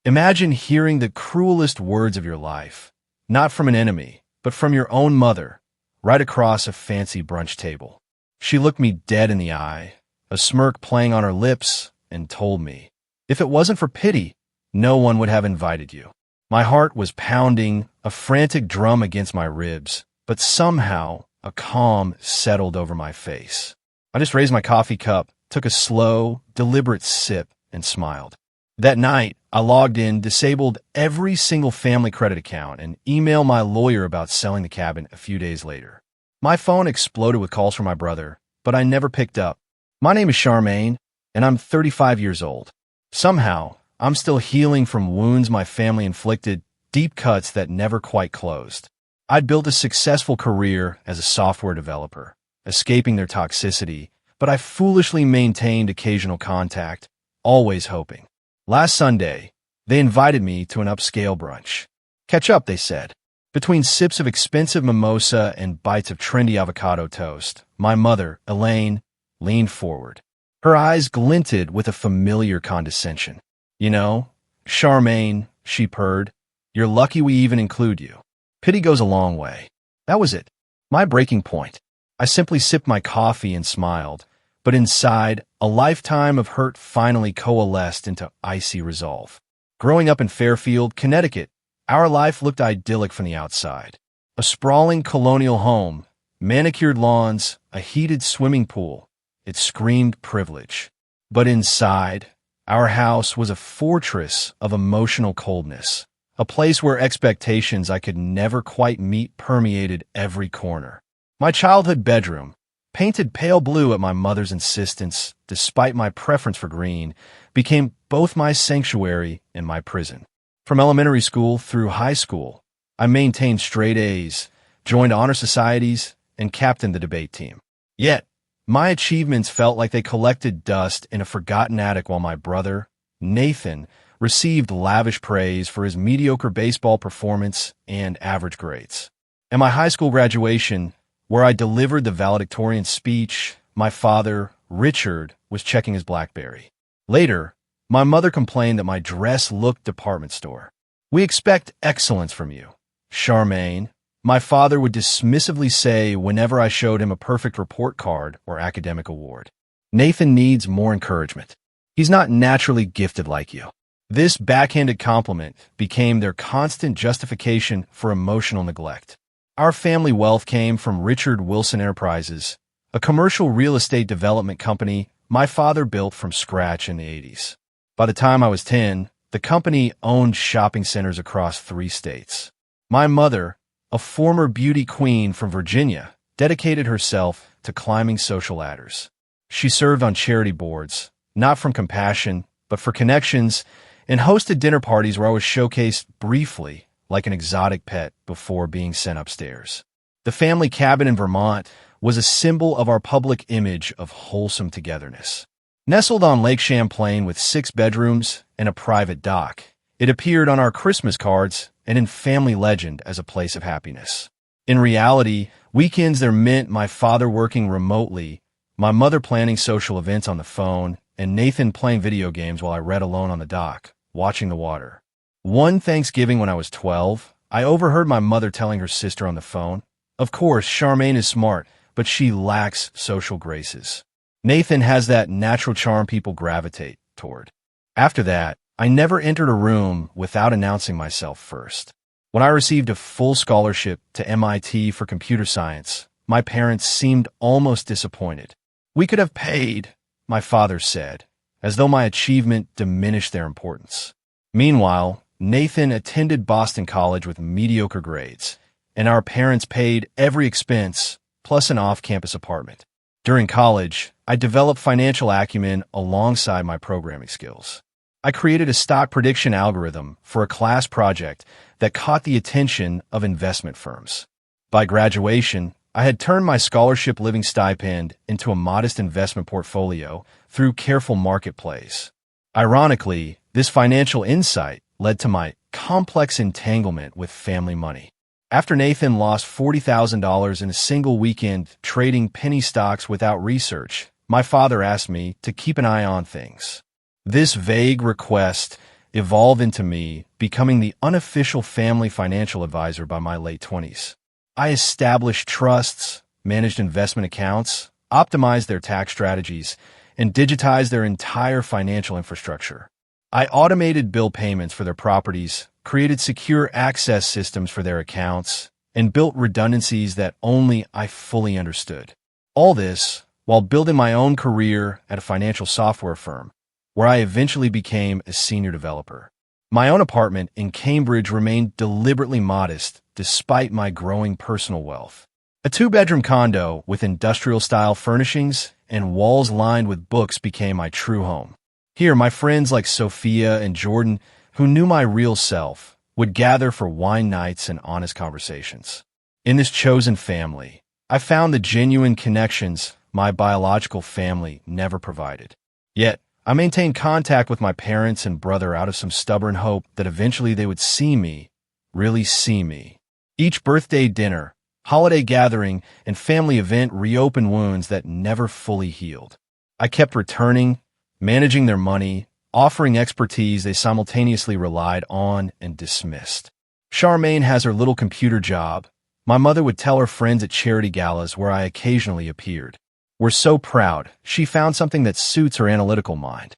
Imagine hearing the cruelest words of your life, not from an enemy, but from your own mother, right across a fancy brunch table. She looked me dead in the eye, a smirk playing on her lips, and told me, if it wasn't for pity, no one would have invited you. My heart was pounding, a frantic drum against my ribs, but somehow a calm settled over my face. I just raised my coffee cup, took a slow, deliberate sip, and smiled. That night, I logged in, disabled every single family credit account, and emailed my lawyer about selling the cabin a few days later. My phone exploded with calls from my brother, but I never picked up. My name is Charmaine, and I'm 35 years old. Somehow, I'm still healing from wounds my family inflicted, deep cuts that never quite closed. I'd built a successful career as a software developer, escaping their toxicity, but I foolishly maintained occasional contact, always hoping. Last Sunday, they invited me to an upscale brunch. Catch up, they said. Between sips of expensive mimosa and bites of trendy avocado toast, my mother, Elaine, leaned forward. Her eyes glinted with a familiar condescension. You know, Charmaine, she purred, you're lucky we even include you. Pity goes a long way. That was it. My breaking point. I simply sipped my coffee and smiled, but inside, a lifetime of hurt finally coalesced into icy resolve. Growing up in Fairfield, Connecticut, our life looked idyllic from the outside. A sprawling colonial home, manicured lawns, a heated swimming pool. It screamed privilege. But inside, our house was a fortress of emotional coldness, a place where expectations I could never quite meet permeated every corner. My childhood bedroom, painted pale blue at my mother's insistence, despite my preference for green, became both my sanctuary and my prison. From elementary school through high school, I maintained straight A's, joined honor societies, and captained the debate team. Yet, my achievements felt like they collected dust in a forgotten attic while my brother, Nathan, received lavish praise for his mediocre baseball performance and average grades. At my high school graduation, where I delivered the valedictorian speech, my father, Richard, was checking his BlackBerry. Later, my mother complained that my dress looked department store. We expect excellence from you, Charmaine, my father would dismissively say whenever I showed him a perfect report card or academic award. Nathan needs more encouragement. He's not naturally gifted like you. This backhanded compliment became their constant justification for emotional neglect. Our family wealth came from Richard Wilson Enterprises, a commercial real estate development company my father built from scratch in the 80s. By the time I was 10, the company owned shopping centers across 3 states. My mother, a former beauty queen from Virginia, dedicated herself to climbing social ladders. She served on charity boards, not from compassion, but for connections, and hosted dinner parties where I was showcased briefly like an exotic pet before being sent upstairs. The family cabin in Vermont was a symbol of our public image of wholesome togetherness. Nestled on Lake Champlain with 6 bedrooms and a private dock, it appeared on our Christmas cards and in family legend as a place of happiness. In reality, weekends there meant my father working remotely, my mother planning social events on the phone, and Nathan playing video games while I read alone on the dock, watching the water. One Thanksgiving when I was 12, I overheard my mother telling her sister on the phone, "Of course, Charmaine is smart, but she lacks social graces. Nathan has that natural charm people gravitate toward." After that, I never entered a room without announcing myself first. When I received a full scholarship to MIT for computer science, my parents seemed almost disappointed. "We could have paid," my father said, as though my achievement diminished their importance. Meanwhile, Nathan attended Boston College with mediocre grades, and our parents paid every expense, plus an off-campus apartment. During college, I developed financial acumen alongside my programming skills. I created a stock prediction algorithm for a class project that caught the attention of investment firms. By graduation, I had turned my scholarship living stipend into a modest investment portfolio through careful market plays. Ironically, this financial insight led to my complex entanglement with family money. After Nathan lost $40,000 in a single weekend trading penny stocks without research, my father asked me to keep an eye on things. This vague request evolve into me becoming the unofficial family financial advisor by my late 20s. I established trusts, managed investment accounts, optimized their tax strategies, and digitized their entire financial infrastructure. I automated bill payments for their properties, created secure access systems for their accounts, and built redundancies that only I fully understood. All this while building my own career at a financial software firm, where I eventually became a senior developer. My own apartment in Cambridge remained deliberately modest despite my growing personal wealth. A two-bedroom condo with industrial-style furnishings and walls lined with books became my true home. Here, my friends like Sophia and Jordan, who knew my real self, would gather for wine nights and honest conversations. In this chosen family, I found the genuine connections my biological family never provided. Yet, I maintained contact with my parents and brother out of some stubborn hope that eventually they would see me, really see me. Each birthday dinner, holiday gathering, and family event reopened wounds that never fully healed. I kept returning, managing their money, offering expertise they simultaneously relied on and dismissed. Charmaine has her little computer job. My mother would tell her friends at charity galas where I occasionally appeared. "We're so proud. She found something that suits her analytical mind."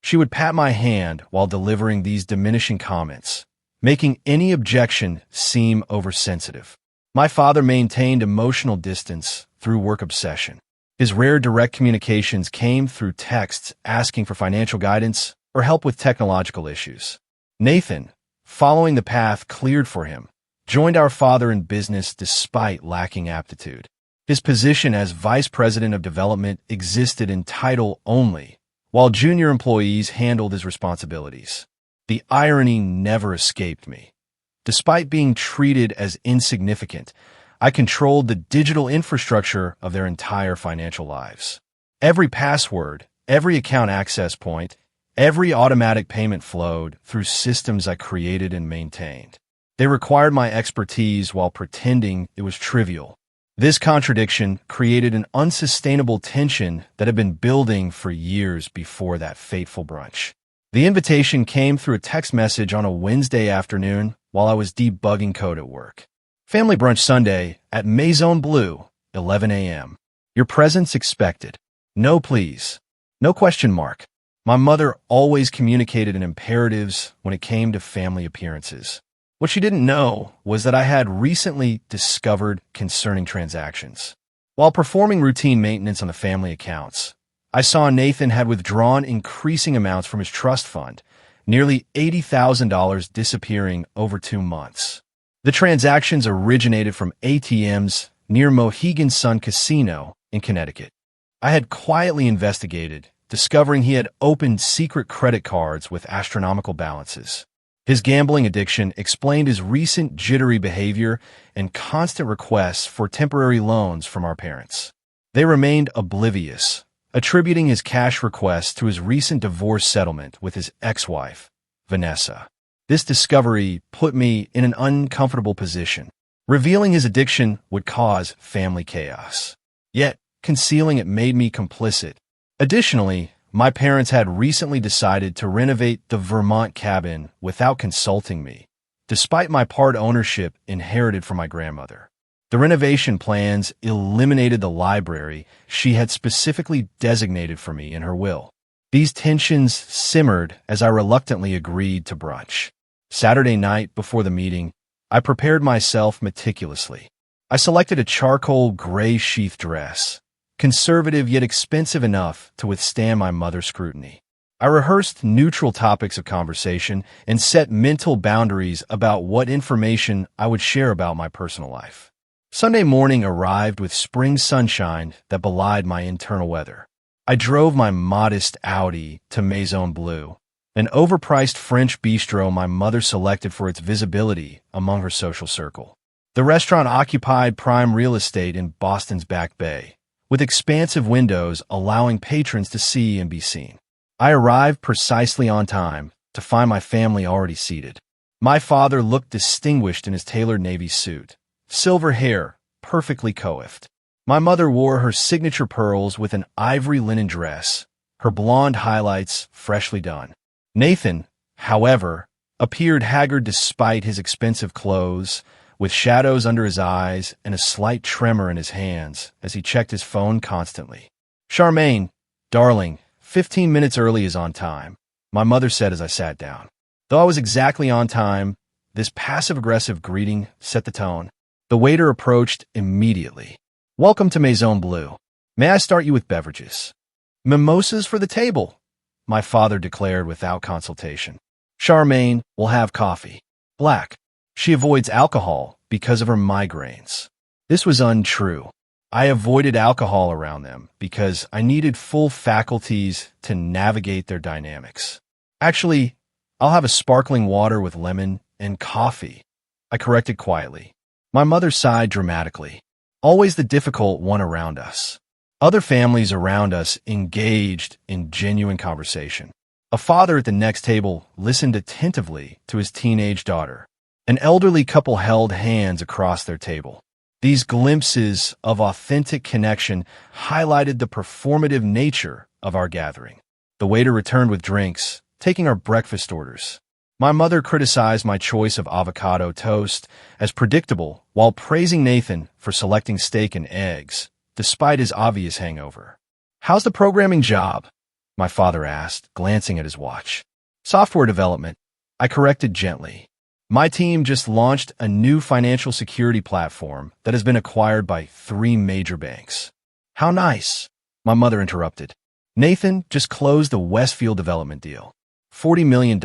She would pat my hand while delivering these diminishing comments, making any objection seem oversensitive. My father maintained emotional distance through work obsession. His rare direct communications came through texts asking for financial guidance or help with technological issues. Nathan, following the path cleared for him, joined our father in business despite lacking aptitude. His position as Vice President of Development existed in title only, while junior employees handled his responsibilities. The irony never escaped me. Despite being treated as insignificant, I controlled the digital infrastructure of their entire financial lives. Every password, every account access point, every automatic payment flowed through systems I created and maintained. They required my expertise while pretending it was trivial. This contradiction created an unsustainable tension that had been building for years before that fateful brunch. The invitation came through a text message on a Wednesday afternoon while I was debugging code at work. "Family brunch Sunday at Maison Bleu, 11 a.m. Your presence expected. No please. No question mark." My mother always communicated in imperatives when it came to family appearances. What she didn't know was that I had recently discovered concerning transactions. While performing routine maintenance on the family accounts, I saw Nathan had withdrawn increasing amounts from his trust fund, nearly $80,000 disappearing over 2 months. The transactions originated from ATMs near Mohegan Sun Casino in Connecticut. I had quietly investigated, discovering he had opened secret credit cards with astronomical balances. His gambling addiction explained his recent jittery behavior and constant requests for temporary loans from our parents. They remained oblivious, attributing his cash requests to his recent divorce settlement with his ex-wife, Vanessa. This discovery put me in an uncomfortable position. Revealing his addiction would cause family chaos. Yet, concealing it made me complicit. Additionally, my parents had recently decided to renovate the Vermont cabin without consulting me, despite my part ownership inherited from my grandmother. The renovation plans eliminated the library she had specifically designated for me in her will. These tensions simmered as I reluctantly agreed to brunch. Saturday night before the meeting, I prepared myself meticulously. I selected a charcoal gray sheath dress, conservative yet expensive enough to withstand my mother's scrutiny. I rehearsed neutral topics of conversation and set mental boundaries about what information I would share about my personal life. Sunday morning arrived with spring sunshine that belied my internal weather. I drove my modest Audi to Maison Bleu, an overpriced French bistro my mother selected for its visibility among her social circle. The restaurant occupied prime real estate in Boston's Back Bay, with expansive windows allowing patrons to see and be seen. I arrived precisely on time to find my family already seated. My father looked distinguished in his tailored navy suit, silver hair perfectly coiffed. My mother wore her signature pearls with an ivory linen dress, her blonde highlights freshly done. Nathan, however, appeared haggard despite his expensive clothes, with shadows under his eyes and a slight tremor in his hands as he checked his phone constantly. "Charmaine, darling, 15 minutes early is on time," my mother said as I sat down. Though I was exactly on time, this passive-aggressive greeting set the tone. The waiter approached immediately. "Welcome to Maison Bleu. May I start you with beverages?" "Mimosas for the table," my father declared without consultation. "Charmaine will have coffee. Black. She avoids alcohol because of her migraines." This was untrue. I avoided alcohol around them because I needed full faculties to navigate their dynamics. "Actually, I'll have a sparkling water with lemon and coffee," I corrected quietly. My mother sighed dramatically. Always the difficult one around us. Other families around us engaged in genuine conversation. A father at the next table listened attentively to his teenage daughter. An elderly couple held hands across their table. These glimpses of authentic connection highlighted the performative nature of our gathering. The waiter returned with drinks, taking our breakfast orders. My mother criticized my choice of avocado toast as predictable while praising Nathan for selecting steak and eggs, despite his obvious hangover. "How's the programming job?" my father asked, glancing at his watch. "Software development," I corrected gently. "My team just launched a new financial security platform that has been acquired by 3 major banks." "How nice," my mother interrupted. "Nathan just closed the Westfield development deal. $40 million.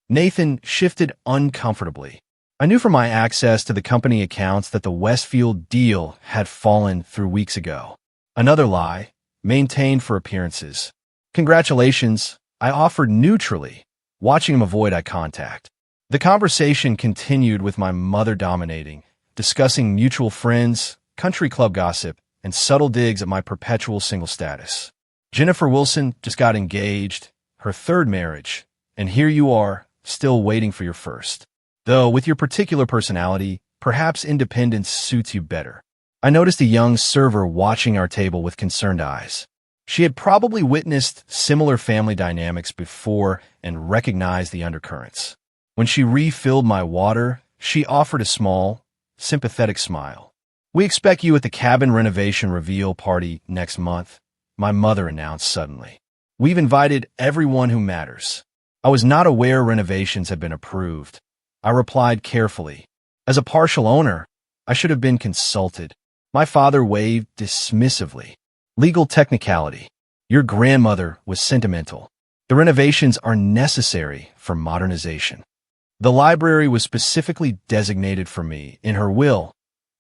Nathan shifted uncomfortably. I knew from my access to the company accounts that the Westfield deal had fallen through weeks ago. Another lie, maintained for appearances. "Congratulations," I offered neutrally, watching him avoid eye contact. The conversation continued with my mother dominating, discussing mutual friends, country club gossip, and subtle digs at my perpetual single status. "Jennifer Wilson just got engaged, her 3rd marriage, and here you are, still waiting for your first. Though with your particular personality, perhaps independence suits you better." I noticed a young server watching our table with concerned eyes. She had probably witnessed similar family dynamics before and recognized the undercurrents. When she refilled my water, she offered a small, sympathetic smile. "We expect you at the cabin renovation reveal party next month," my mother announced suddenly. "We've invited everyone who matters." I was not aware renovations had been approved. I replied carefully. As a partial owner, I should have been consulted. My father waved dismissively. "Legal technicality. Your grandmother was sentimental. The renovations are necessary for modernization." "The library was specifically designated for me in her will,"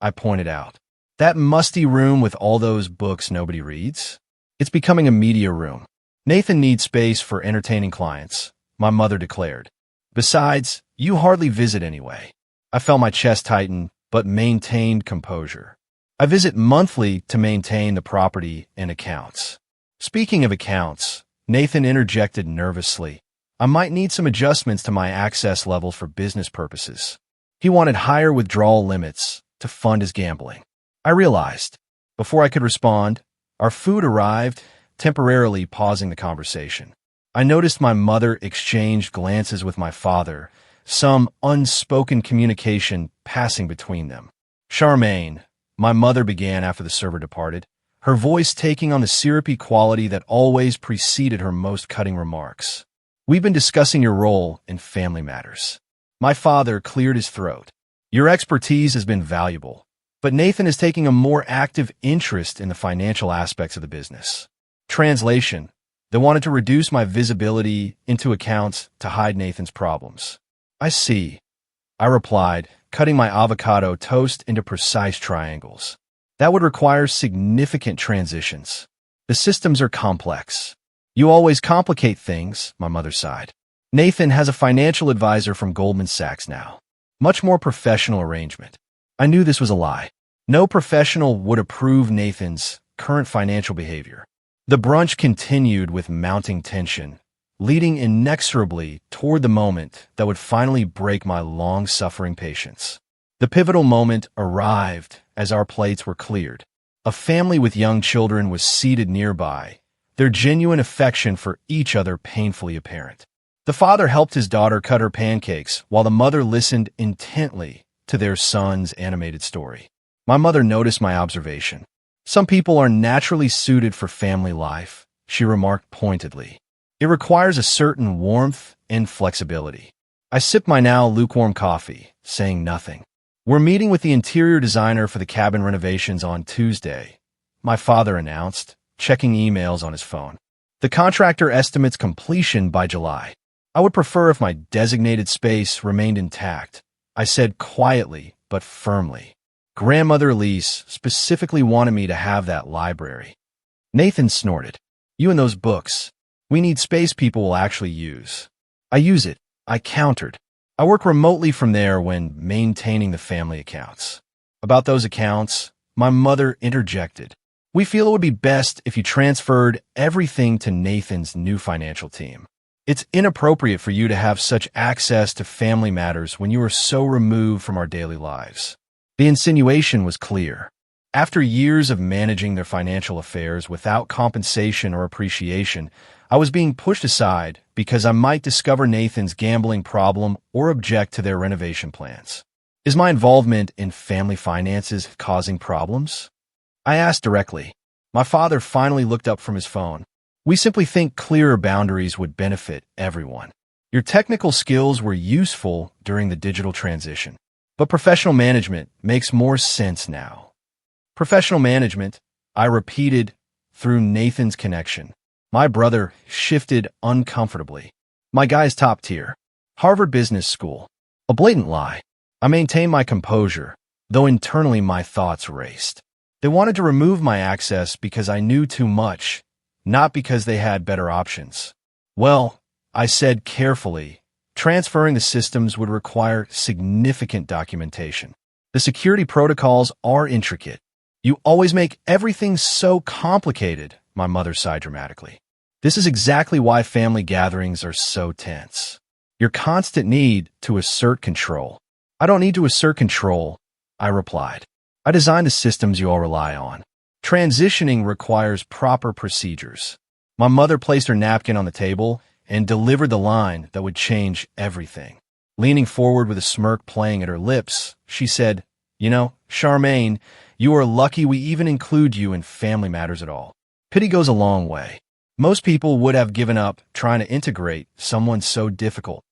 I pointed out. "That musty room with all those books nobody reads? It's becoming a media room. Nathan needs space for entertaining clients," my mother declared. "Besides, you hardly visit anyway." I felt my chest tighten, but maintained composure. "I visit monthly to maintain the property and accounts." Speaking of accounts, Nathan interjected nervously. I might need some adjustments to my access levels for business purposes. He wanted higher withdrawal limits to fund his gambling. I realized. Before I could respond, our food arrived, temporarily pausing the conversation. I noticed my mother exchanged glances with my father, some unspoken communication passing between them. "Charmaine," my mother began after the server departed, her voice taking on the syrupy quality that always preceded her most cutting remarks. "We've been discussing your role in family matters." My father cleared his throat. "Your expertise has been valuable, but Nathan is taking a more active interest in the financial aspects of the business." Translation: they wanted to reduce my visibility into accounts to hide Nathan's problems. "I see," I replied, cutting my avocado toast into precise triangles. "That would require significant transitions. The systems are complex." "You always complicate things," my mother sighed. "Nathan has a financial advisor from Goldman Sachs now. Much more professional arrangement." I knew this was a lie. No professional would approve Nathan's current financial behavior. The brunch continued with mounting tension, leading inexorably toward the moment that would finally break my long-suffering patience. The pivotal moment arrived as our plates were cleared. A family with young children was seated nearby, their genuine affection for each other painfully apparent. The father helped his daughter cut her pancakes while the mother listened intently to their son's animated story. My mother noticed my observation. Some people are naturally suited for family life, she remarked pointedly. It requires a certain warmth and flexibility. I sipped my now lukewarm coffee, saying nothing. We're meeting with the interior designer for the cabin renovations on Tuesday, my father announced, checking emails on his phone. The contractor estimates completion by July. I would prefer if my designated space remained intact, I said quietly but firmly. Grandmother Elise specifically wanted me to have that library. Nathan snorted. You and those books. We need space people will actually use. I use it, I countered. I work remotely from there when maintaining the family accounts. About those accounts, my mother interjected. We feel it would be best if you transferred everything to Nathan's new financial team. It's inappropriate for you to have such access to family matters when you are so removed from our daily lives. The insinuation was clear. After years of managing their financial affairs without compensation or appreciation, I was being pushed aside because I might discover Nathan's gambling problem or object to their renovation plans. Is my involvement in family finances causing problems? I asked directly. My father finally looked up from his phone. We simply think clearer boundaries would benefit everyone. Your technical skills were useful during the digital transition, but professional management makes more sense now. Professional management, I repeated through Nathan's connection. My brother shifted uncomfortably. My guy's top tier. Harvard Business School. A blatant lie. I maintained my composure, though internally my thoughts raced. They wanted to remove my access because I knew too much, not because they had better options. Well, I said carefully, transferring the systems would require significant documentation. The security protocols are intricate. You always make everything so complicated, my mother sighed dramatically. This is exactly why family gatherings are so tense. Your constant need to assert control. I don't need to assert control, I replied. I designed the systems you all rely on. Transitioning requires proper procedures. My mother placed her napkin on the table and delivered the line that would change everything. Leaning forward with a smirk playing at her lips, she said, You know, Charmaine, you are lucky we even include you in family matters at all. Pity goes a long way. Most people would have given up trying to integrate someone so difficult.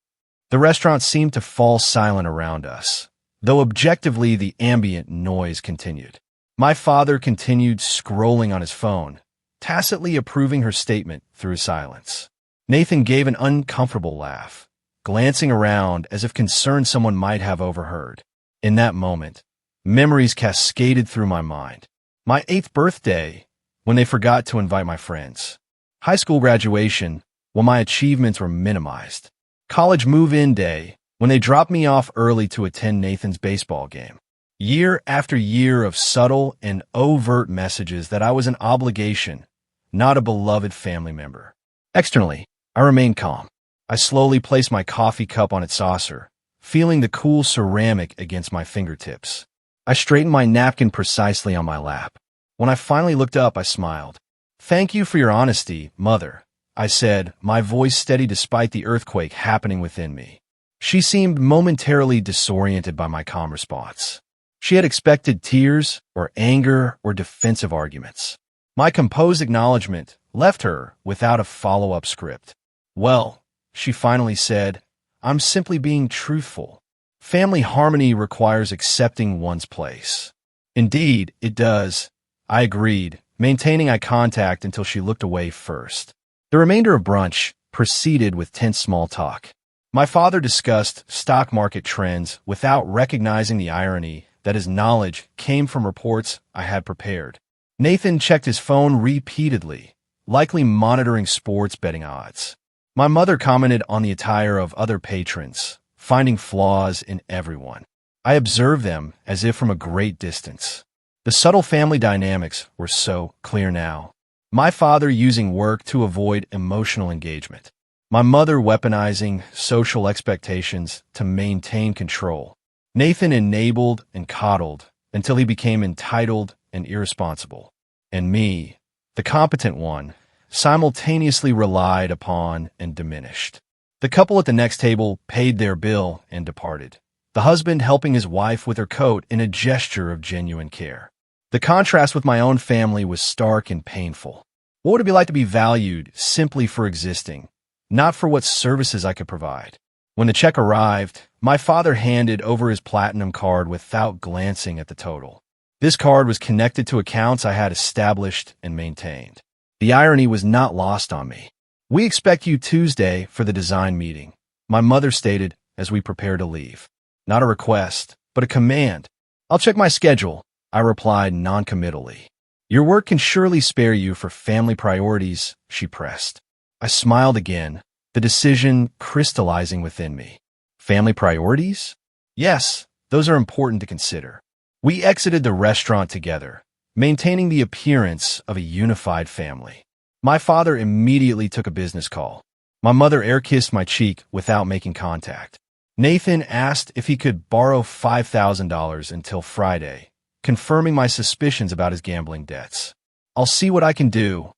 The restaurant seemed to fall silent around us, though objectively the ambient noise continued. My father continued scrolling on his phone, tacitly approving her statement through silence. Nathan gave an uncomfortable laugh, glancing around as if concerned someone might have overheard. In that moment, memories cascaded through my mind. My 8th birthday, when they forgot to invite my friends. High school graduation, when my achievements were minimized. College move-in day, when they dropped me off early to attend Nathan's baseball game. Year after year of subtle and overt messages that I was an obligation, not a beloved family member. Externally, I remained calm. I slowly placed my coffee cup on its saucer, feeling the cool ceramic against my fingertips. I straightened my napkin precisely on my lap. When I finally looked up, I smiled. Thank you for your honesty, Mother, I said, my voice steady despite the earthquake happening within me. She seemed momentarily disoriented by my calm response. She had expected tears, or anger, or defensive arguments. My composed acknowledgement left her without a follow-up script. Well, she finally said, I'm simply being truthful. Family harmony requires accepting one's place. Indeed, it does. I agreed, maintaining eye contact until she looked away first. The remainder of brunch proceeded with tense small talk. My father discussed stock market trends without recognizing the irony that his knowledge came from reports I had prepared. Nathan checked his phone repeatedly, likely monitoring sports betting odds. My mother commented on the attire of other patrons, finding flaws in everyone. I observed them as if from a great distance. The subtle family dynamics were so clear now. My father using work to avoid emotional engagement. My mother weaponizing social expectations to maintain control. Nathan enabled and coddled until he became entitled and irresponsible. And me, the competent one, simultaneously relied upon and diminished. The couple at the next table paid their bill and departed, the husband helping his wife with her coat in a gesture of genuine care. The contrast with my own family was stark and painful. What would it be like to be valued simply for existing, not for what services I could provide? When the check arrived, my father handed over his platinum card without glancing at the total. This card was connected to accounts I had established and maintained. The irony was not lost on me. "We expect you Tuesday for the design meeting," my mother stated as we prepared to leave. Not a request, but a command. "I'll check my schedule," I replied noncommittally. "Your work can surely spare you for family priorities," she pressed. I smiled again, the decision crystallizing within me. Family priorities? Yes, those are important to consider. We exited the restaurant together, maintaining the appearance of a unified family. My father immediately took a business call. My mother air-kissed my cheek without making contact. Nathan asked if he could borrow $5,000 until Friday, confirming my suspicions about his gambling debts. "I'll see what I can do,"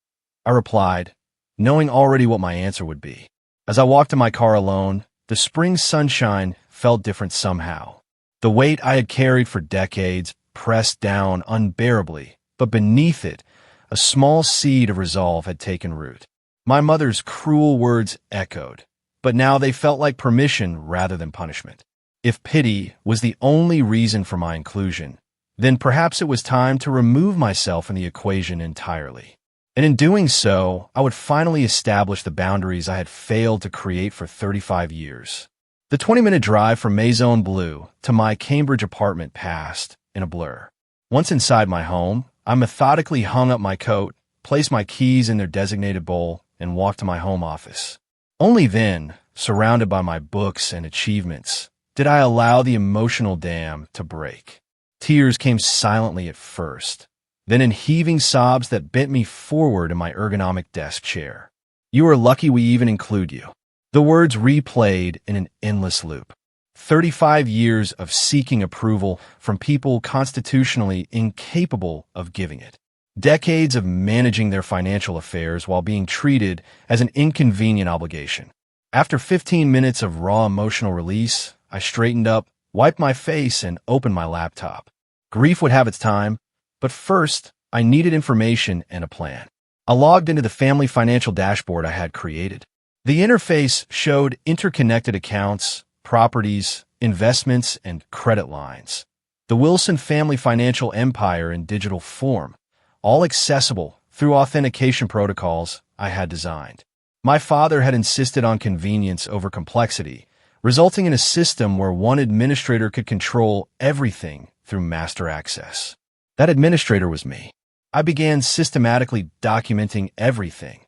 I replied, knowing already what my answer would be. As I walked to my car alone, the spring sunshine felt different somehow. The weight I had carried for decades pressed down unbearably, but beneath it, a small seed of resolve had taken root. My mother's cruel words echoed, but now they felt like permission rather than punishment. If pity was the only reason for my inclusion, then perhaps it was time to remove myself from the equation entirely. And in doing so, I would finally establish the boundaries I had failed to create for 35 years. The 20-minute drive from Maison Bleu to my Cambridge apartment passed in a blur. Once inside my home, I methodically hung up my coat, placed my keys in their designated bowl, and walked to my home office. Only then, surrounded by my books and achievements, did I allow the emotional dam to break. Tears came silently at first, then in heaving sobs that bent me forward in my ergonomic desk chair. "You are lucky we even include you." The words replayed in an endless loop. 35 years of seeking approval from people constitutionally incapable of giving it. Decades of managing their financial affairs while being treated as an inconvenient obligation. After 15 minutes of raw emotional release, I straightened up, wiped my face, and opened my laptop. Grief would have its time, but first, I needed information and a plan. I logged into the family financial dashboard I had created. The interface showed interconnected accounts, properties, investments, and credit lines. The Wilson family financial empire in digital form, all accessible through authentication protocols I had designed. My father had insisted on convenience over complexity, resulting in a system where one administrator could control everything through master access. That administrator was me. I began systematically documenting everything: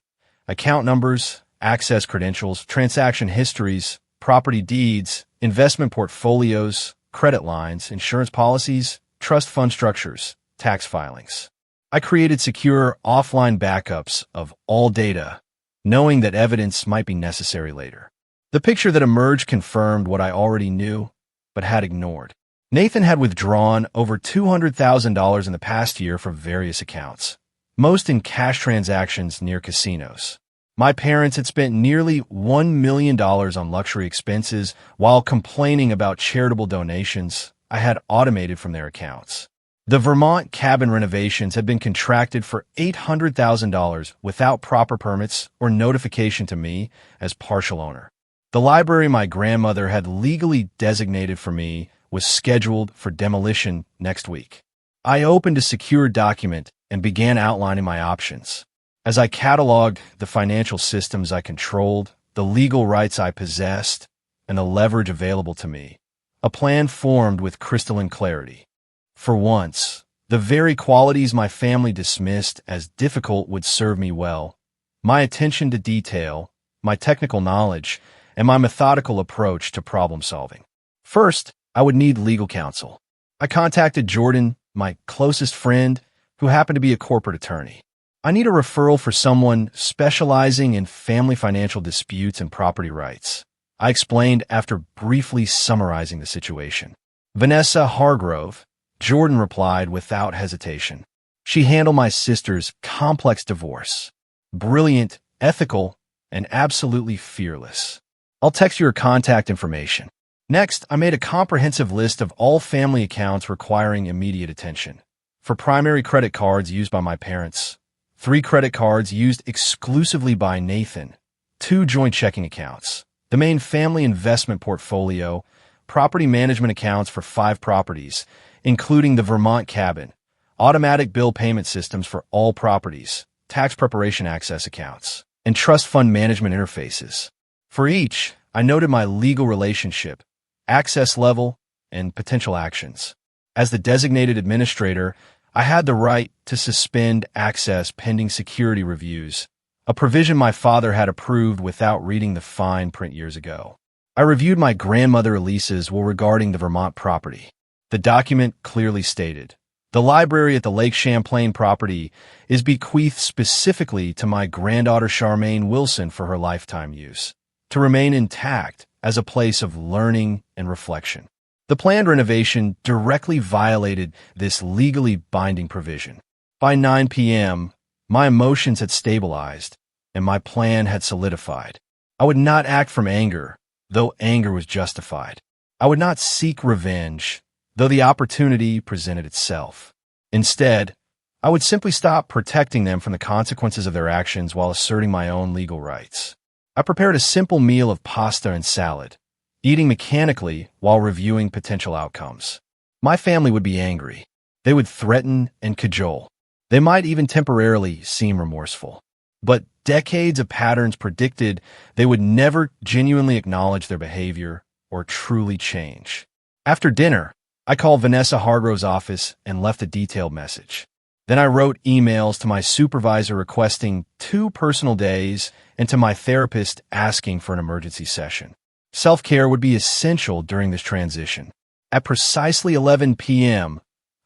account numbers, access credentials, transaction histories, property deeds, investment portfolios, credit lines, insurance policies, trust fund structures, tax filings. I created secure offline backups of all data, knowing that evidence might be necessary later. The picture that emerged confirmed what I already knew, but had ignored. Nathan had withdrawn over $200,000 in the past year from various accounts, most in cash transactions near casinos. My parents had spent nearly $1 million on luxury expenses while complaining about charitable donations I had automated from their accounts. The Vermont cabin renovations had been contracted for $800,000 without proper permits or notification to me as partial owner. The library my grandmother had legally designated for me was scheduled for demolition next week. I opened a secure document and began outlining my options. As I cataloged the financial systems I controlled, the legal rights I possessed, and the leverage available to me, a plan formed with crystalline clarity. For once, the very qualities my family dismissed as difficult would serve me well: my attention to detail, my technical knowledge, and my methodical approach to problem solving. First, I would need legal counsel. I contacted Jordan, my closest friend, who happened to be a corporate attorney. "I need a referral for someone specializing in family financial disputes and property rights," I explained after briefly summarizing the situation. "Vanessa Hargrove," Jordan replied without hesitation. "She handled my sister's complex divorce. Brilliant, ethical, and absolutely fearless." I'll text you her contact information. Next, I made a comprehensive list of all family accounts requiring immediate attention. For primary credit cards used by my parents, 3 credit cards used exclusively by Nathan, 2 joint checking accounts, the main family investment portfolio, property management accounts for 5 properties, including the Vermont cabin, automatic bill payment systems for all properties, tax preparation access accounts, and trust fund management interfaces. For each, I noted my legal relationship, access level, and potential actions. As the designated administrator, I had the right to suspend access pending security reviews, a provision my father had approved without reading the fine print years ago. I reviewed my grandmother Elisa's will regarding the Vermont property. The document clearly stated, the library at the Lake Champlain property is bequeathed specifically to my granddaughter Charmaine Wilson for her lifetime use, to remain intact as a place of learning and reflection. The planned renovation directly violated this legally binding provision. By 9 p.m., my emotions had stabilized, and my plan had solidified. I would not act from anger, though anger was justified. I would not seek revenge, though the opportunity presented itself. Instead, I would simply stop protecting them from the consequences of their actions while asserting my own legal rights. I prepared a simple meal of pasta and salad, eating mechanically while reviewing potential outcomes. My family would be angry. They would threaten and cajole. They might even temporarily seem remorseful. But decades of patterns predicted they would never genuinely acknowledge their behavior or truly change. After dinner, I called Vanessa Hargrove's office and left a detailed message. Then I wrote emails to my supervisor requesting 2 personal days and to my therapist asking for an emergency session. Self-care would be essential during this transition. At precisely 11 p.m.,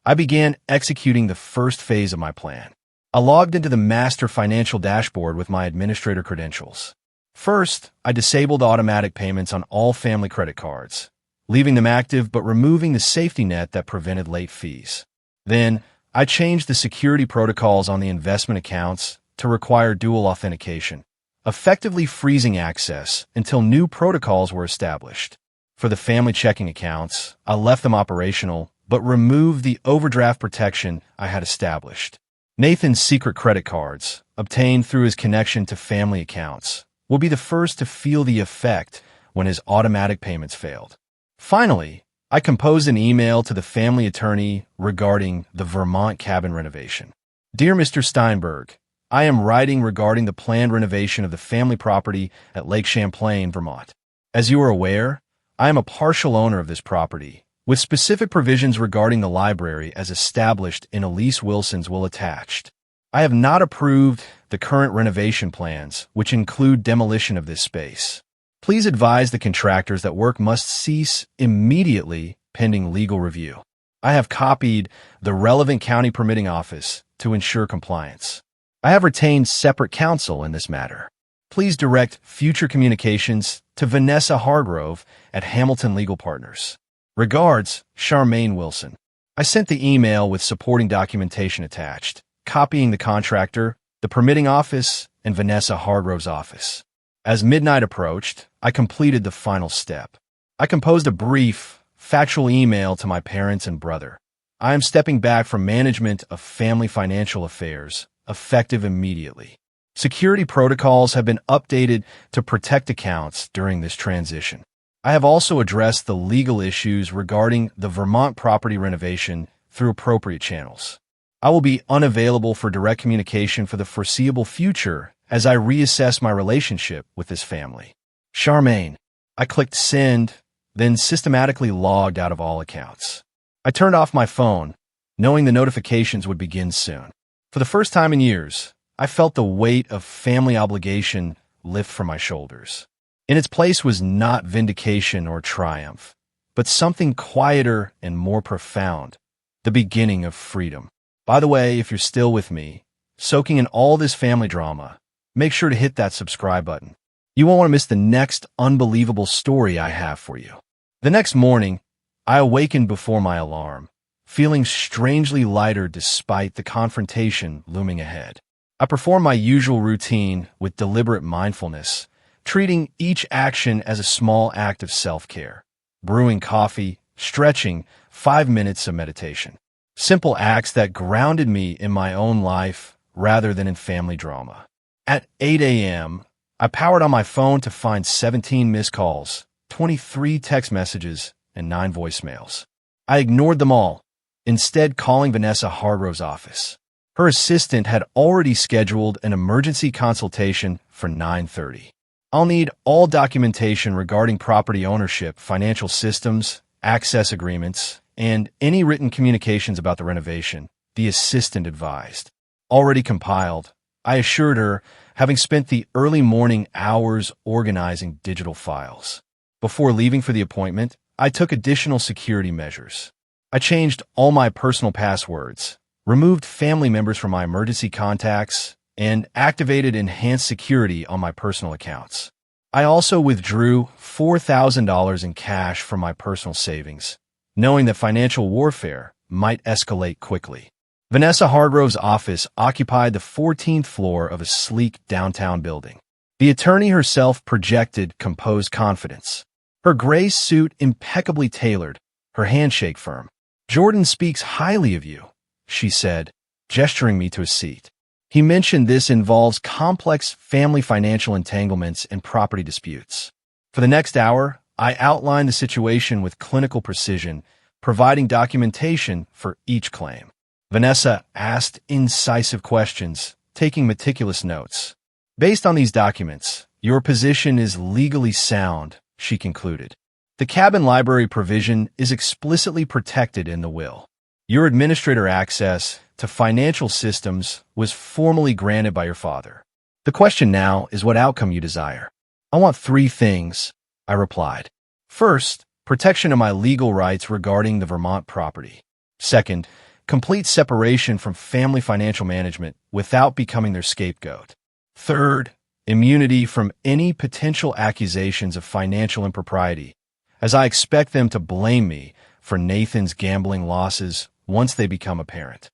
I began executing the first phase of my plan. I logged into the master financial dashboard with my administrator credentials. First, I disabled automatic payments on all family credit cards, leaving them active but removing the safety net that prevented late fees. Then, I changed the security protocols on the investment accounts to require dual authentication, effectively freezing access until new protocols were established. For the family checking accounts, I left them operational but removed the overdraft protection I had established. Nathan's secret credit cards, obtained through his connection to family accounts, will be the first to feel the effect when his automatic payments failed. Finally, I composed an email to the family attorney regarding the Vermont cabin renovation. Dear Mr. Steinberg, I am writing regarding the planned renovation of the family property at Lake Champlain, Vermont. As you are aware, I am a partial owner of this property, with specific provisions regarding the library as established in Elise Wilson's will attached. I have not approved the current renovation plans, which include demolition of this space. Please advise the contractors that work must cease immediately pending legal review. I have copied the relevant county permitting office to ensure compliance. I have retained separate counsel in this matter. Please direct future communications to Vanessa Hargrove at Hamilton Legal Partners. Regards, Charmaine Wilson. I sent the email with supporting documentation attached, copying the contractor, the permitting office, and Vanessa Hargrove's office. As midnight approached, I completed the final step. I composed a brief, factual email to my parents and brother. I am stepping back from management of family financial affairs, effective immediately. Security protocols have been updated to protect accounts during this transition. I have also addressed the legal issues regarding the Vermont property renovation through appropriate channels. I will be unavailable for direct communication for the foreseeable future as I reassess my relationship with this family. Charmaine. I clicked send, then systematically logged out of all accounts. I turned off my phone, knowing the notifications would begin soon. For the first time in years, I felt the weight of family obligation lift from my shoulders. In its place was not vindication or triumph, but something quieter and more profound, the beginning of freedom. By the way, if you're still with me, soaking in all this family drama, make sure to hit that subscribe button. You won't want to miss the next unbelievable story I have for you. The next morning, I awakened before my alarm, feeling strangely lighter despite the confrontation looming ahead. I performed my usual routine with deliberate mindfulness, treating each action as a small act of self-care. Brewing coffee, stretching, 5 minutes of meditation. Simple acts that grounded me in my own life rather than in family drama. At 8 a.m., I powered on my phone to find 17 missed calls, 23 text messages, and 9 voicemails. I ignored them all, instead calling Vanessa Hargrove's office. Her assistant had already scheduled an emergency consultation for 9:30. I'll need all documentation regarding property ownership, financial systems, access agreements, and any written communications about the renovation, the assistant advised. Already compiled, I assured her, having spent the early morning hours organizing digital files. Before leaving for the appointment, I took additional security measures. I changed all my personal passwords, removed family members from my emergency contacts, and activated enhanced security on my personal accounts. I also withdrew $4,000 in cash from my personal savings, knowing that financial warfare might escalate quickly. Vanessa Hargrove's office occupied the 14th floor of a sleek downtown building. The attorney herself projected composed confidence. Her gray suit impeccably tailored, her handshake firm. "Jordan speaks highly of you," she said, gesturing me to a seat. "He mentioned this involves complex family financial entanglements and property disputes." For the next hour, I outlined the situation with clinical precision, providing documentation for each claim. Vanessa asked incisive questions, taking meticulous notes. "Based on these documents, your position is legally sound," she concluded. "The cabin library provision is explicitly protected in the will. Your administrator access to financial systems was formally granted by your father. The question now is what outcome you desire." "I want 3 things," I replied. "First, protection of my legal rights regarding the Vermont property. Second, complete separation from family financial management without becoming their scapegoat. Third, immunity from any potential accusations of financial impropriety, as I expect them to blame me for Nathan's gambling losses once they become apparent."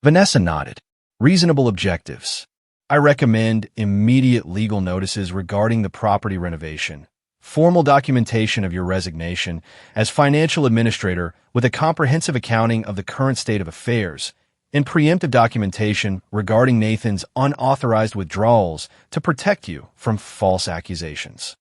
Vanessa nodded. "Reasonable objectives. I recommend immediate legal notices regarding the property renovation, formal documentation of your resignation as financial administrator with a comprehensive accounting of the current state of affairs, and preemptive documentation regarding Nathan's unauthorized withdrawals to protect you from false accusations."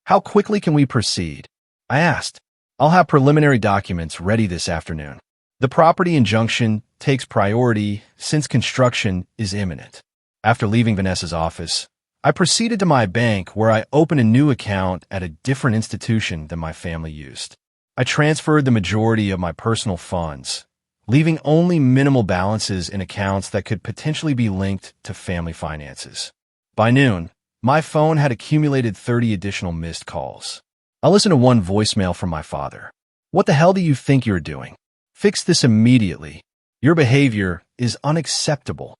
"How quickly can we proceed?" I asked. "I'll have preliminary documents ready this afternoon. The property injunction takes priority since construction is imminent." After leaving Vanessa's office, I proceeded to my bank where I opened a new account at a different institution than my family used. I transferred the majority of my personal funds, leaving only minimal balances in accounts that could potentially be linked to family finances. By noon, my phone had accumulated 30 additional missed calls. I listened to one voicemail from my father. "What the hell do you think you're doing? Fix this immediately. Your behavior is unacceptable."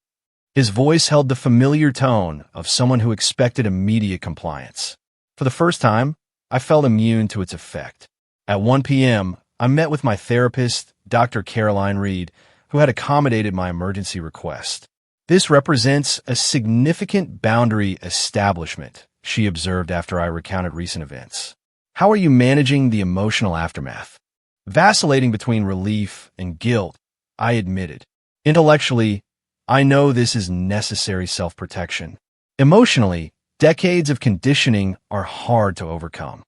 His voice held the familiar tone of someone who expected immediate compliance. For the first time, I felt immune to its effect. At 1 p.m., I met with my therapist, Dr. Caroline Reed, who had accommodated my emergency request. "This represents a significant boundary establishment," she observed after I recounted recent events. "How are you managing the emotional aftermath?" "Vacillating between relief and guilt," I admitted. "Intellectually, I know this is necessary self-protection. Emotionally, decades of conditioning are hard to overcome."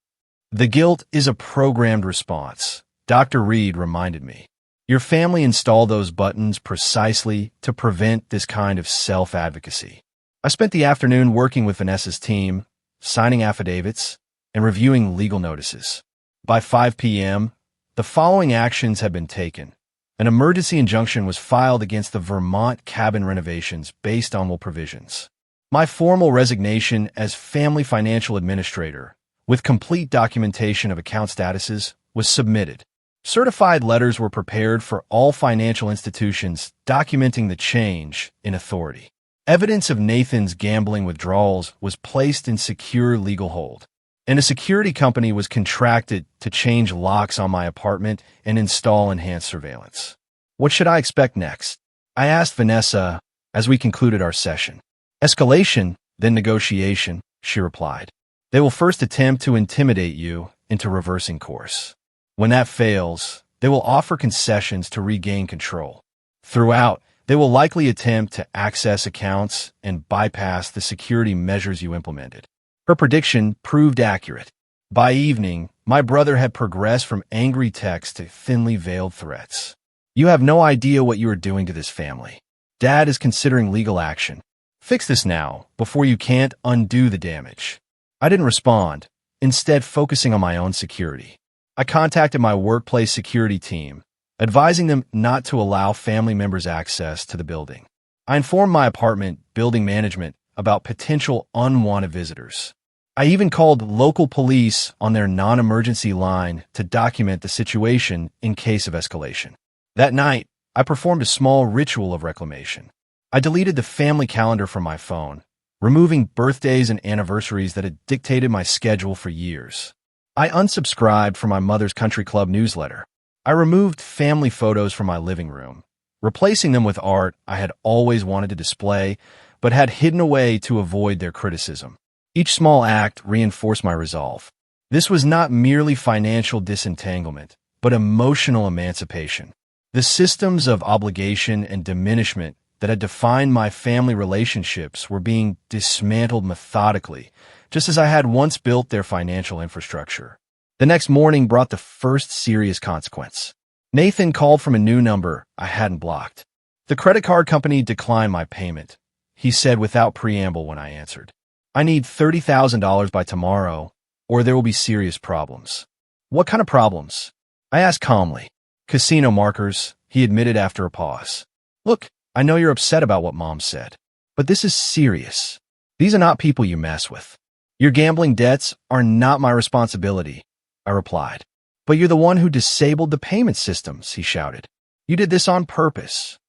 "The guilt is a programmed response," Dr. Reed reminded me. "Your family installed those buttons precisely to prevent this kind of self-advocacy." I spent the afternoon working with Vanessa's team, signing affidavits, and reviewing legal notices. By 5 p.m., the following actions had been taken. An emergency injunction was filed against the Vermont cabin renovations based on will provisions. My formal resignation as family financial administrator, with complete documentation of account statuses, was submitted. Certified letters were prepared for all financial institutions documenting the change in authority. Evidence of Nathan's gambling withdrawals was placed in secure legal hold, and a security company was contracted to change locks on my apartment and install enhanced surveillance. "What should I expect next?" I asked Vanessa as we concluded our session. "Escalation, then negotiation," she replied. They will first attempt to intimidate you into reversing course. When that fails, they will offer concessions to regain control. Throughout, they will likely attempt to access accounts and bypass the security measures you implemented. Her prediction proved accurate. By evening, my brother had progressed from angry texts to thinly veiled threats. "You have no idea what you are doing to this family. Dad is considering legal action. Fix this now, before you can't undo the damage." I didn't respond, instead focusing on my own security. I contacted my workplace security team, advising them not to allow family members access to the building. I informed my apartment building management about potential unwanted visitors. I even called local police on their non-emergency line to document the situation in case of escalation. That night, I performed a small ritual of reclamation. I deleted the family calendar from my phone, removing birthdays and anniversaries that had dictated my schedule for years. I unsubscribed from my mother's country club newsletter. I removed family photos from my living room, replacing them with art I had always wanted to display, but had hidden away to avoid their criticism. Each small act reinforced my resolve. This was not merely financial disentanglement, but emotional emancipation. The systems of obligation and diminishment that had defined my family relationships were being dismantled methodically, just as I had once built their financial infrastructure. The next morning brought the first serious consequence. Nathan called from a new number I hadn't blocked. The credit card company declined my payment, he said without preamble when I answered. "I need $30,000 by tomorrow, or there will be serious problems." "What kind of problems?" I asked calmly. "Casino markers," he admitted after a pause. "Look, I know you're upset about what Mom said, but this is serious. These are not people you mess with. Your gambling debts are not my responsibility," I replied. "But you're the one who disabled the payment systems," he shouted. "You did this on purpose."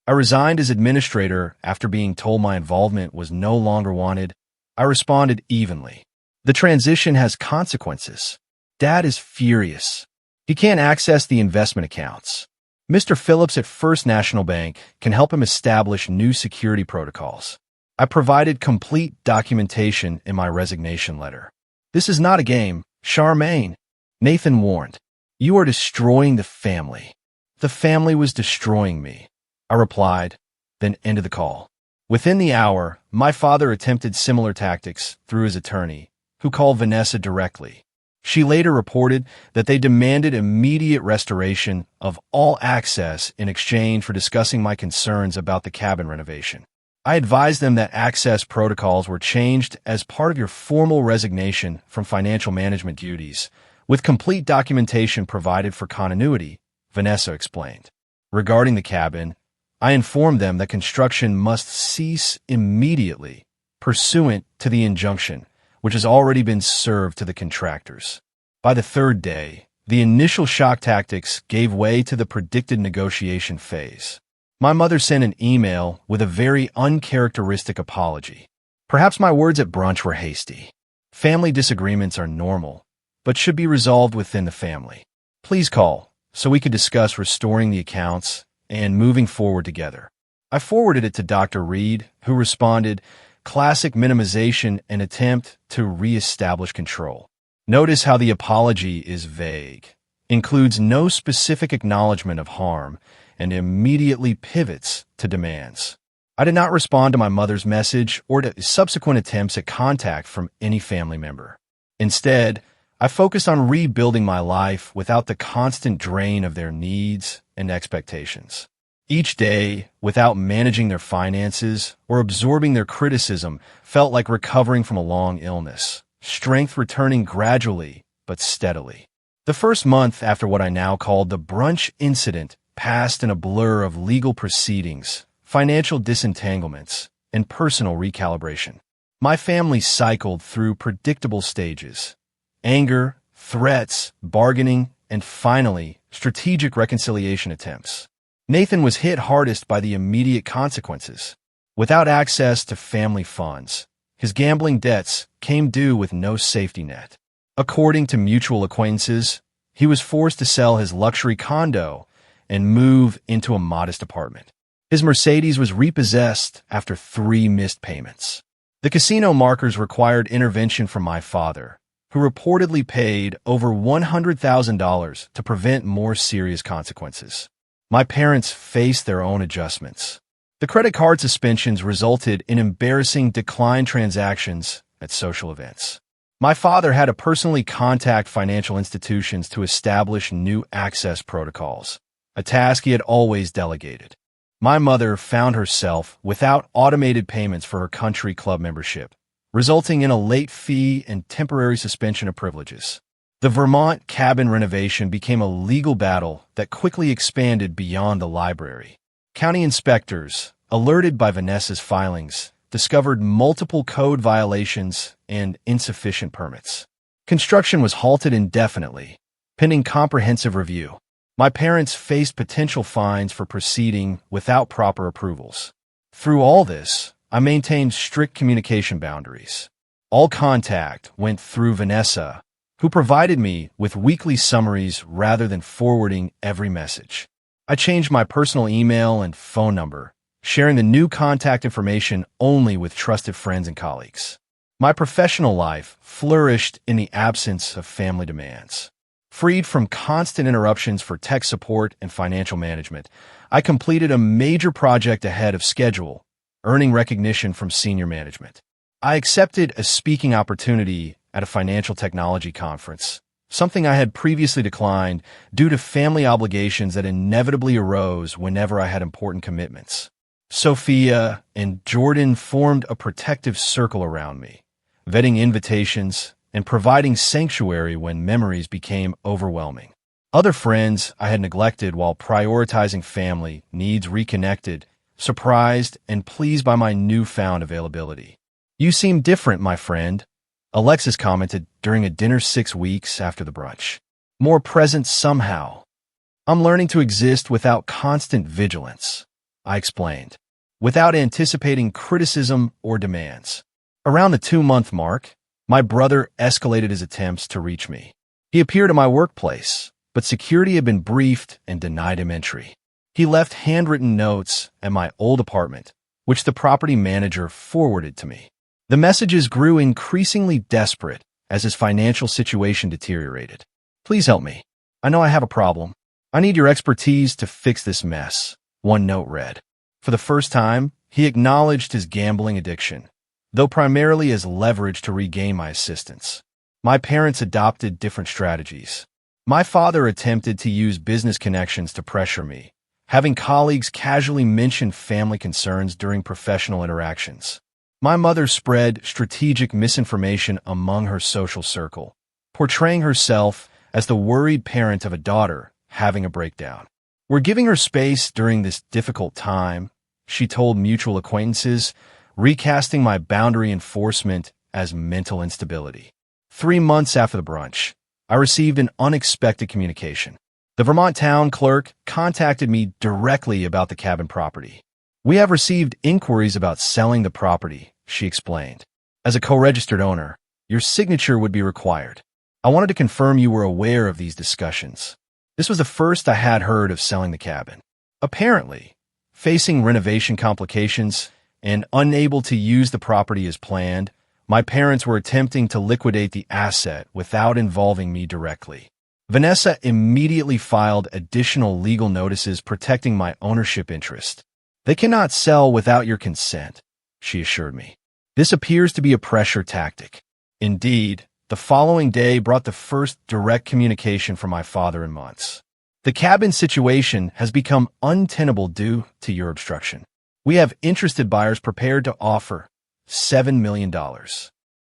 I resigned as administrator after being told my involvement was no longer wanted. I responded evenly. "The transition has consequences. Dad is furious. He can't access the investment accounts. Mr. Phillips at First National Bank can help him establish new security protocols." I provided complete documentation in my resignation letter. "This is not a game, Charmaine," Nathan warned. "You are destroying the family." "The family was destroying me," I replied, then ended the call. Within the hour, my father attempted similar tactics through his attorney, who called Vanessa directly. She later reported that they demanded immediate restoration of all access in exchange for discussing my concerns about the cabin renovation. I advised them that access protocols were changed as part of your formal resignation from financial management duties, with complete documentation provided for continuity, Vanessa explained. Regarding the cabin, I informed them that construction must cease immediately, pursuant to the injunction, which has already been served to the contractors. By the third day, the initial shock tactics gave way to the predicted negotiation phase. My mother sent an email with a very uncharacteristic apology. Perhaps my words at brunch were hasty. Family disagreements are normal, but should be resolved within the family. Please call so we could discuss restoring the accounts and moving forward together. I forwarded it to Dr. Reed, who responded, "Classic minimization and attempt to reestablish control." Notice how the apology is vague, includes no specific acknowledgement of harm, and immediately pivots to demands. I did not respond to my mother's message or to subsequent attempts at contact from any family member. Instead, I focused on rebuilding my life without the constant drain of their needs and expectations. Each day, without managing their finances or absorbing their criticism, felt like recovering from a long illness, strength returning gradually but steadily. The first month after what I now called the brunch incident passed in a blur of legal proceedings, financial disentanglements, and personal recalibration. My family cycled through predictable stages: anger, threats, bargaining, and finally, strategic reconciliation attempts. Nathan was hit hardest by the immediate consequences. Without access to family funds, his gambling debts came due with no safety net. According to mutual acquaintances, he was forced to sell his luxury condo and move into a modest apartment. His Mercedes was repossessed after 3 missed payments. The casino markers required intervention from my father, who reportedly paid over $100,000 to prevent more serious consequences. My parents faced their own adjustments. The credit card suspensions resulted in embarrassing declined transactions at social events. My father had to personally contact financial institutions to establish new access protocols, a task he had always delegated. My mother found herself without automated payments for her country club membership, resulting in a late fee and temporary suspension of privileges. The Vermont cabin renovation became a legal battle that quickly expanded beyond the library. County inspectors, alerted by Vanessa's filings, discovered multiple code violations and insufficient permits. Construction was halted indefinitely, pending comprehensive review. My parents faced potential fines for proceeding without proper approvals. Through all this, I maintained strict communication boundaries. All contact went through Vanessa, who provided me with weekly summaries rather than forwarding every message. I changed my personal email and phone number, sharing the new contact information only with trusted friends and colleagues. My professional life flourished in the absence of family demands. Freed from constant interruptions for tech support and financial management, I completed a major project ahead of schedule, earning recognition from senior management. I accepted a speaking opportunity at a financial technology conference, something I had previously declined due to family obligations that inevitably arose whenever I had important commitments. Sophia and Jordan formed a protective circle around me, vetting invitations and providing sanctuary when memories became overwhelming. Other friends I had neglected while prioritizing family needs reconnected, surprised and pleased by my newfound availability. "You seem different, my friend," Alexis commented during a dinner 6 weeks after the brunch. "More present somehow." "I'm learning to exist without constant vigilance," I explained, without anticipating criticism or demands. Around the 2-month mark, my brother escalated his attempts to reach me. He appeared at my workplace, but security had been briefed and denied him entry. He left handwritten notes at my old apartment, which the property manager forwarded to me. The messages grew increasingly desperate as his financial situation deteriorated. "Please help me. I know I have a problem. I need your expertise to fix this mess," one note read. For the first time, he acknowledged his gambling addiction, though primarily as leverage to regain my assistance. My parents adopted different strategies. My father attempted to use business connections to pressure me, having colleagues casually mention family concerns during professional interactions. My mother spread strategic misinformation among her social circle, portraying herself as the worried parent of a daughter having a breakdown. "We're giving her space during this difficult time," she told mutual acquaintances, recasting my boundary enforcement as mental instability. 3 months after the brunch, I received an unexpected communication. The Vermont town clerk contacted me directly about the cabin property. "We have received inquiries about selling the property," she explained. "As a co-registered owner, your signature would be required. I wanted to confirm you were aware of these discussions." This was the first I had heard of selling the cabin. Apparently, facing renovation complications and unable to use the property as planned, my parents were attempting to liquidate the asset without involving me directly. Vanessa immediately filed additional legal notices protecting my ownership interest. "They cannot sell without your consent," she assured me. "This appears to be a pressure tactic." Indeed, the following day brought the first direct communication from my father in months. "The cabin situation has become untenable due to your obstruction. We have interested buyers prepared to offer $7 million.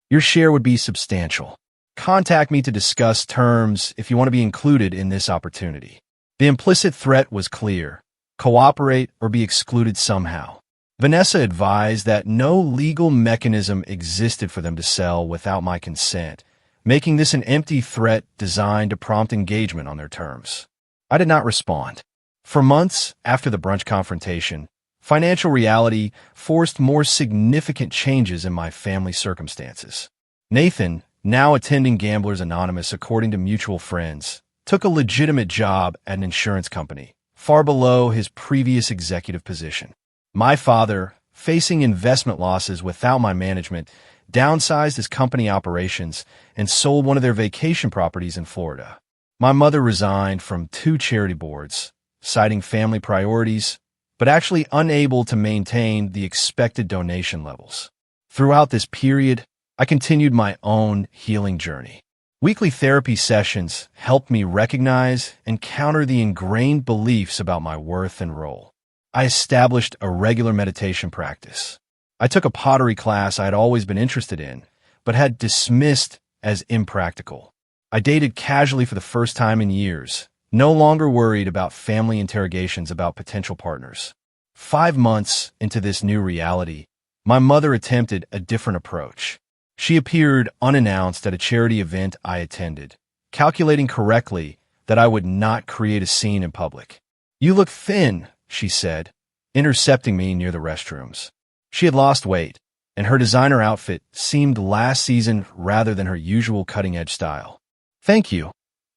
Your share would be substantial. Contact me to discuss terms if you want to be included in this opportunity." The implicit threat was clear: cooperate or be excluded somehow. Vanessa advised that no legal mechanism existed for them to sell without my consent, making this an empty threat designed to prompt engagement on their terms. I did not respond. For months after the brunch confrontation, financial reality forced more significant changes in my family circumstances. Nathan, now attending Gamblers Anonymous according to mutual friends, took a legitimate job at an insurance company, far below his previous executive position. My father facing investment losses without my management, downsized his company operations, and sold one of their vacation properties in Florida. My mother resigned from 2 charity boards, citing family priorities, but actually unable to maintain the expected donation levels. Throughout this period, I continued my own healing journey. Weekly therapy sessions helped me recognize and counter the ingrained beliefs about my worth and role. I established a regular meditation practice. I took a pottery class I had always been interested in, but had dismissed as impractical. I dated casually for the first time in years, no longer worried about family interrogations about potential partners. 5 months into this new reality, my mother attempted a different approach. She appeared unannounced at a charity event I attended, calculating correctly that I would not create a scene in public. "You look thin," she said, intercepting me near the restrooms. She had lost weight, and her designer outfit seemed last season rather than her usual cutting-edge style. "Thank you,"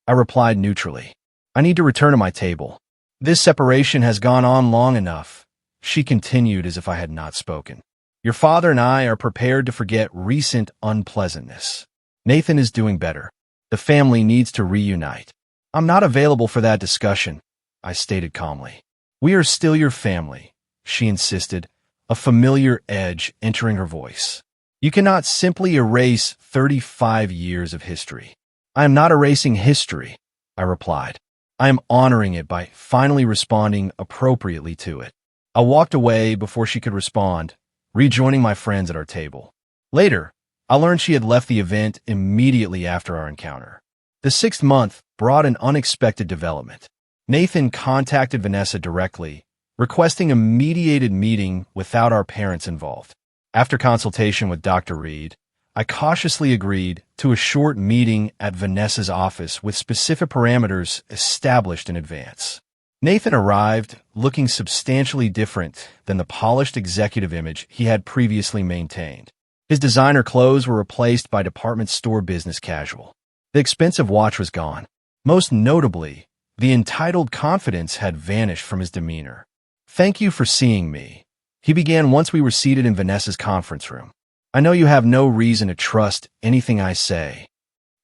I replied neutrally. "I need to return to my table. This separation has gone on long enough," she continued as if I had not spoken. "Your father and I are prepared to forget recent unpleasantness. Nathan is doing better. The family needs to reunite." "I'm not available for that discussion," I stated calmly. "We are still your family," she insisted, a familiar edge entering her voice. "You cannot simply erase 35 years of history." "I am not erasing history," I replied. "I am honoring it by finally responding appropriately to it." I walked away before she could respond, rejoining my friends at our table. Later, I learned she had left the event immediately after our encounter. The 6th month brought an unexpected development. Nathan contacted Vanessa directly, requesting a mediated meeting without our parents involved. After consultation with Dr. Reed, I cautiously agreed to a short meeting at Vanessa's office with specific parameters established in advance. Nathan arrived looking substantially different than the polished executive image he had previously maintained. His designer clothes were replaced by department store business casual. The expensive watch was gone. Most notably, the entitled confidence had vanished from his demeanor. "Thank you for seeing me," he began once we were seated in Vanessa's conference room. "I know you have no reason to trust anything I say.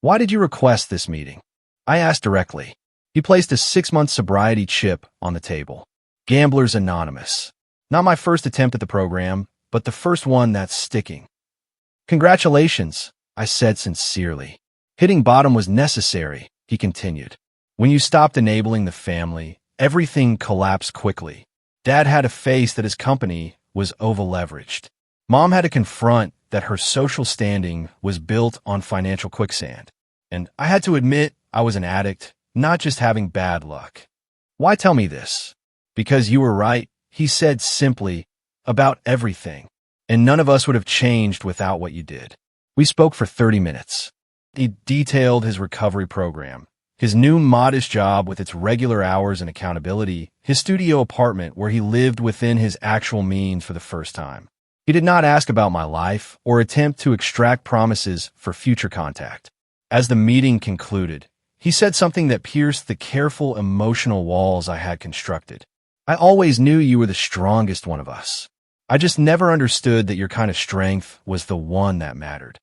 Why did you request this meeting?" I asked directly. He placed a 6-month sobriety chip on the table. Gamblers Anonymous. Not my first attempt at the program, but the first one that's sticking. "Congratulations," I said sincerely. "Hitting bottom was necessary," he continued. "When you stopped enabling the family, everything collapsed quickly. Dad had to face that his company was over-leveraged. Mom had to confront that her social standing was built on financial quicksand. And I had to admit I was an addict, not just having bad luck." "Why tell me this?" "Because you were right," he said simply, "about everything. And none of us would have changed without what you did." We spoke for 30 minutes. He detailed his recovery program, his new modest job with its regular hours and accountability, his studio apartment where he lived within his actual means for the first time. He did not ask about my life or attempt to extract promises for future contact. As the meeting concluded, he said something that pierced the careful emotional walls I had constructed. "I always knew you were the strongest one of us. I just never understood that your kind of strength was the one that mattered."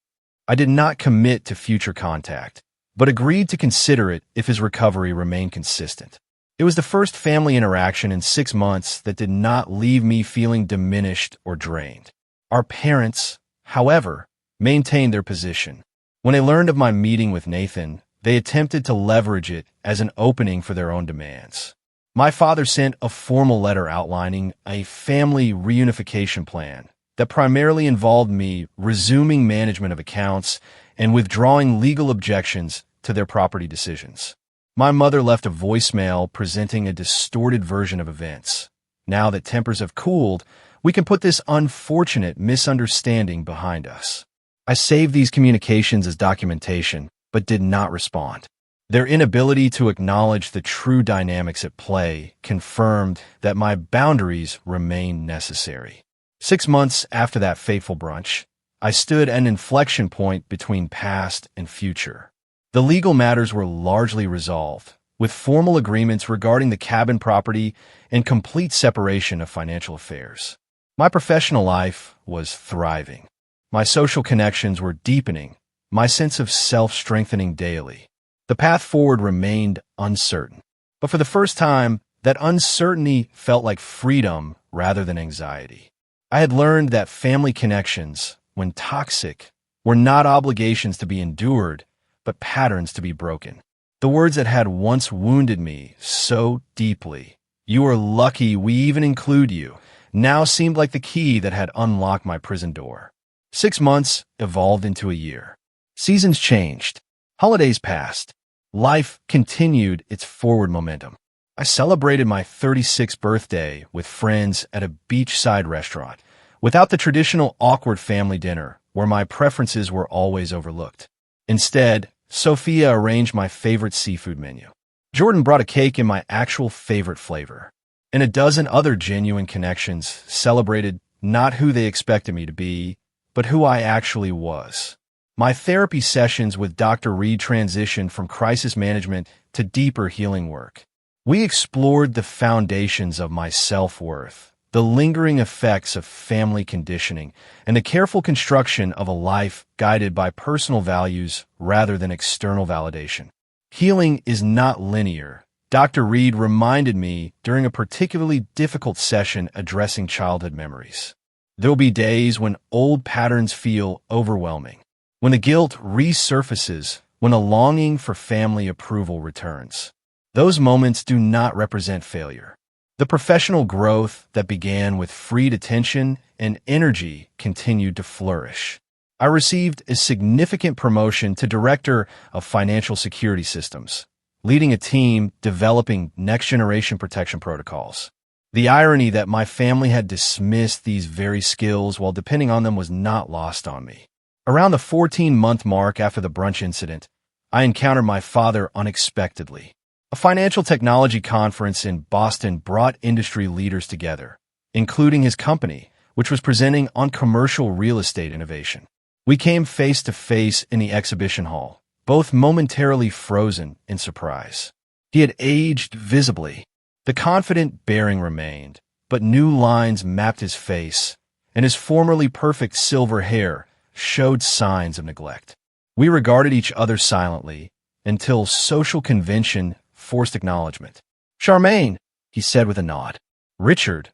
I did not commit to future contact, but agreed to consider it if his recovery remained consistent. It was the first family interaction in 6 months that did not leave me feeling diminished or drained. Our parents, however, maintained their position. When they learned of my meeting with Nathan, they attempted to leverage it as an opening for their own demands. My father sent a formal letter outlining a family reunification plan that primarily involved me resuming management of accounts and withdrawing legal objections to their property decisions. My mother left a voicemail presenting a distorted version of events. Now that tempers have cooled, we can put this unfortunate misunderstanding behind us. I saved these communications as documentation, but did not respond. Their inability to acknowledge the true dynamics at play confirmed that my boundaries remain necessary. 6 months after that fateful brunch, I stood at an inflection point between past and future. The legal matters were largely resolved, with formal agreements regarding the cabin property and complete separation of financial affairs. My professional life was thriving. My social connections were deepening, my sense of self strengthening daily. The path forward remained uncertain. But for the first time, that uncertainty felt like freedom rather than anxiety. I had learned that family connections, when toxic, were not obligations to be endured, but patterns to be broken. The words that had once wounded me so deeply, "You are lucky we even include you," now seemed like the key that had unlocked my prison door. 6 months evolved into a year. Seasons changed. Holidays passed. Life continued its forward momentum. I celebrated my 36th birthday with friends at a beachside restaurant, without the traditional awkward family dinner where my preferences were always overlooked. Instead, Sophia arranged my favorite seafood menu. Jordan brought a cake in my actual favorite flavor. And a dozen other genuine connections celebrated not who they expected me to be, but who I actually was. My therapy sessions with Dr. Reed transitioned from crisis management to deeper healing work. We explored the foundations of my self-worth, the lingering effects of family conditioning, and the careful construction of a life guided by personal values rather than external validation. Healing is not linear. Dr. Reed reminded me during a particularly difficult session addressing childhood memories. There will be days when old patterns feel overwhelming, when the guilt resurfaces, when a longing for family approval returns. Those moments do not represent failure. The professional growth that began with freed attention and energy continued to flourish. I received a significant promotion to Director of Financial Security Systems, leading a team developing next-generation protection protocols. The irony that my family had dismissed these very skills while depending on them was not lost on me. Around the 14-month mark after the brunch incident, I encountered my father unexpectedly. A financial technology conference in Boston brought industry leaders together, including his company, which was presenting on commercial real estate innovation. We came face to face in the exhibition hall, both momentarily frozen in surprise. He had aged visibly. The confident bearing remained, but new lines mapped his face, and his formerly perfect silver hair showed signs of neglect. We regarded each other silently until social convention forced acknowledgement. "Charmaine," he said with a nod. "Richard,"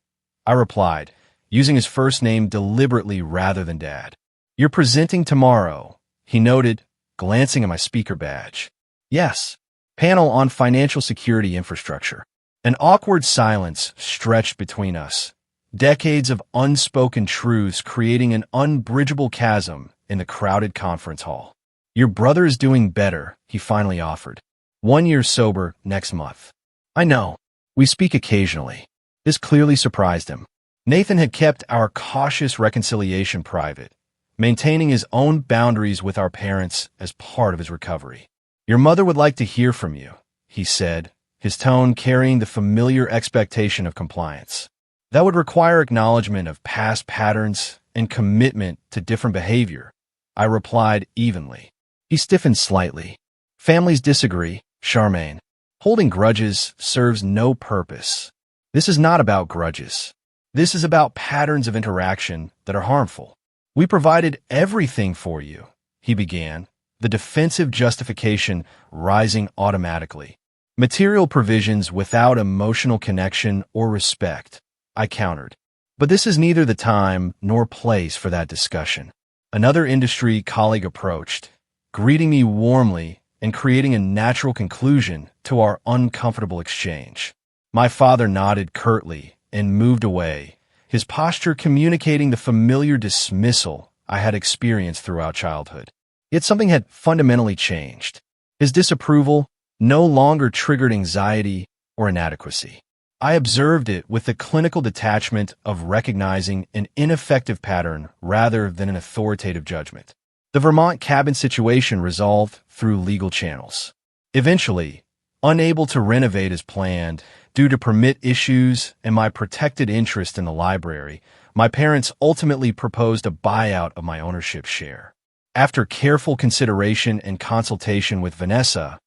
I replied, using his first name deliberately rather than Dad. "You're presenting tomorrow," he noted, glancing at my speaker badge. "Yes." Panel on financial security infrastructure. An awkward silence stretched between us, decades of unspoken truths creating an unbridgeable chasm in the crowded conference hall. "Your brother is doing better," he finally offered. 1 year sober next month. "I know. We speak occasionally." This clearly surprised him. Nathan had kept our cautious reconciliation private, maintaining his own boundaries with our parents as part of his recovery. "Your mother would like to hear from you," he said, his tone carrying the familiar expectation of compliance. "That would require acknowledgement of past patterns and commitment to different behavior," I replied evenly. He stiffened slightly. "Families disagree, Charmaine. Holding grudges serves no purpose. This is not about grudges. This is about patterns of interaction that are harmful. We provided everything for you," he began, the defensive justification rising automatically. "Material provisions without emotional connection or respect," I countered. "But this is neither the time nor place for that discussion." Another industry colleague approached, greeting me warmly and creating a natural conclusion to our uncomfortable exchange. My father nodded curtly and moved away, his posture communicating the familiar dismissal I had experienced throughout childhood. Yet something had fundamentally changed. His disapproval no longer triggered anxiety or inadequacy. I observed it with the clinical detachment of recognizing an ineffective pattern rather than an authoritative judgment. The Vermont cabin situation resolved through legal channels. Eventually, unable to renovate as planned due to permit issues and my protected interest in the library, my parents ultimately proposed a buyout of my ownership share. After careful consideration and consultation with Vanessa,